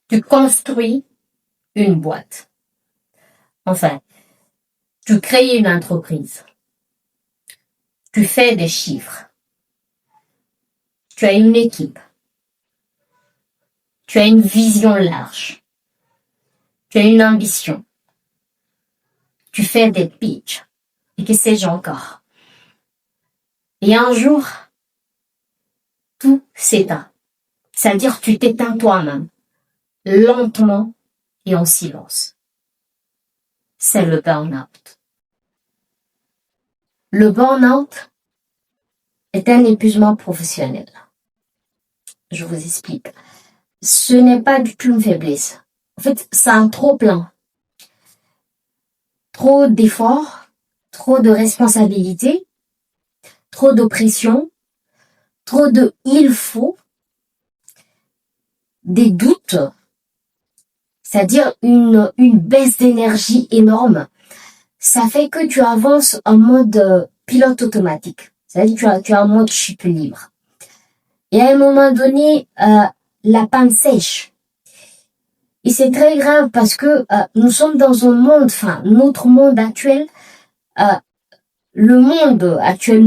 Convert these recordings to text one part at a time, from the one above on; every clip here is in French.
Tu construis une boîte. Enfin, tu crées une entreprise. Tu fais des chiffres. Tu as une équipe. Tu as une vision large. Tu as une ambition. Tu fais des pitchs. Et que sais-je encore. Et un jour, tout s'éteint. C'est-à-dire tu t'éteins toi-même, lentement et en silence. C'est le burn-out. Le burn-out est un épuisement professionnel. Je vous explique. Ce n'est pas du tout une faiblesse. En fait, c'est un trop-plein. Trop d'efforts, trop de responsabilités, trop d'oppression, trop de il faut, des doutes, c'est-à-dire une baisse d'énergie énorme. Ça fait que tu avances en mode pilote automatique. C'est-à-dire tu as un mode chute libre. Et à un moment donné, la panne sèche. Et c'est très grave parce que nous sommes dans un monde, enfin notre monde actuel, le monde actuel,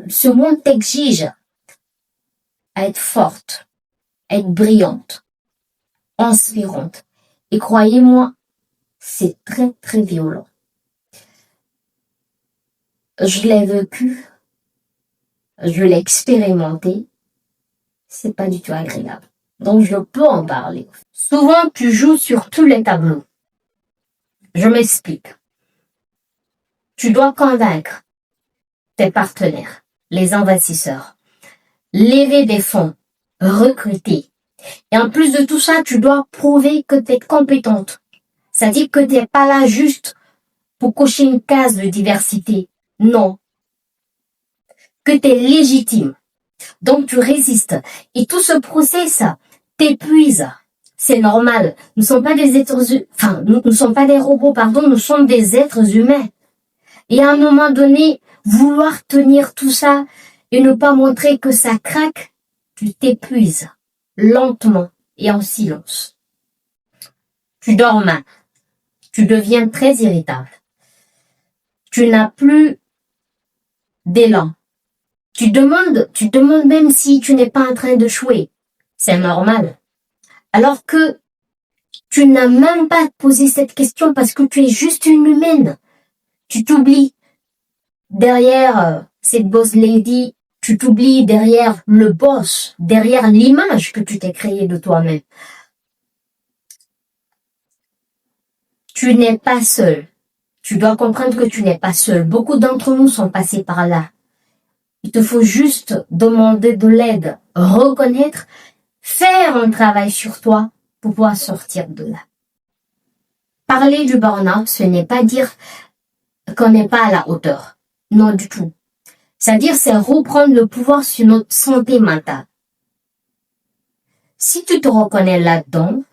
ce monde t'exige à être forte, à être brillante, inspirante. Et croyez-moi, c'est très très violent. Je l'ai vécu, je l'ai expérimenté, c'est pas du tout agréable. Donc je peux en parler. Souvent tu joues sur tous les tableaux. Je m'explique. Tu dois convaincre tes partenaires, les investisseurs, lever des fonds, recruter. Et en plus de tout ça, tu dois prouver que tu es compétente. C'est-à-dire que tu n'es pas là juste pour cocher une case de diversité. Non. Que tu es légitime. Donc tu résistes. Et tout ce process t'épuise. C'est normal. Nous ne sommes pas des nous ne sommes pas des robots, nous sommes des êtres humains. Et à un moment donné, vouloir tenir tout ça et ne pas montrer que ça craque, tu t'épuises lentement et en silence. Tu dors mal. Tu deviens très irritable. Tu n'as plus d'élan. Tu demandes même si tu n'es pas en train de jouer. C'est normal. Alors que tu n'as même pas posé cette question parce que tu es juste une humaine. Tu t'oublies derrière cette boss lady, tu t'oublies derrière le boss, derrière l'image que tu t'es créée de toi-même. Tu n'es pas seul. Tu dois comprendre que tu n'es pas seul. Beaucoup d'entre nous sont passés par là. Il te faut juste demander de l'aide, reconnaître, faire un travail sur toi pour pouvoir sortir de là. Parler du burn-out, ce n'est pas dire qu'on n'est pas à la hauteur. Non du tout. C'est-à-dire, c'est reprendre le pouvoir sur notre santé mentale. Si tu te reconnais là-dedans,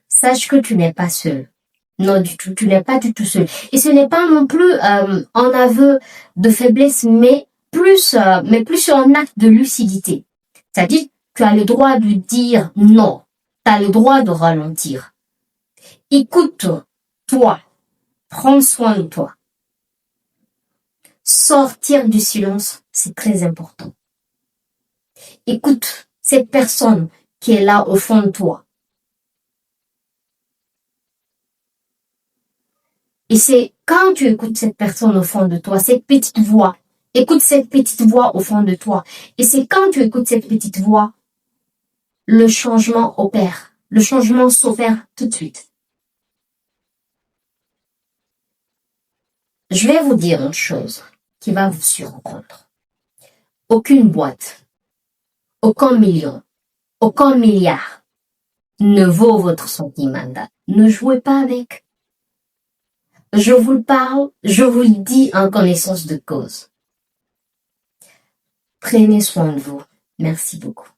sache que tu n'es pas seul. Non du tout, tu n'es pas du tout seul. Et ce n'est pas non plus un aveu de faiblesse, mais plus un acte de lucidité. C'est-à-dire, tu as le droit de dire non. Tu as le droit de ralentir. Écoute-toi. Prends soin de toi. Sortir du silence, c'est très important. Écoute cette personne qui est là au fond de toi. Et c'est quand tu écoutes cette personne au fond de toi, cette petite voix, écoute cette petite voix au fond de toi. Et c'est quand tu écoutes cette petite voix, le changement opère. Le changement s'opère tout de suite. Je vais vous dire une chose qui va vous surprendre. Aucune boîte, aucun million, aucun milliard ne vaut votre sentiment. Ne jouez pas avec. Je vous le parle, je vous le dis en connaissance de cause. Prenez soin de vous. Merci beaucoup.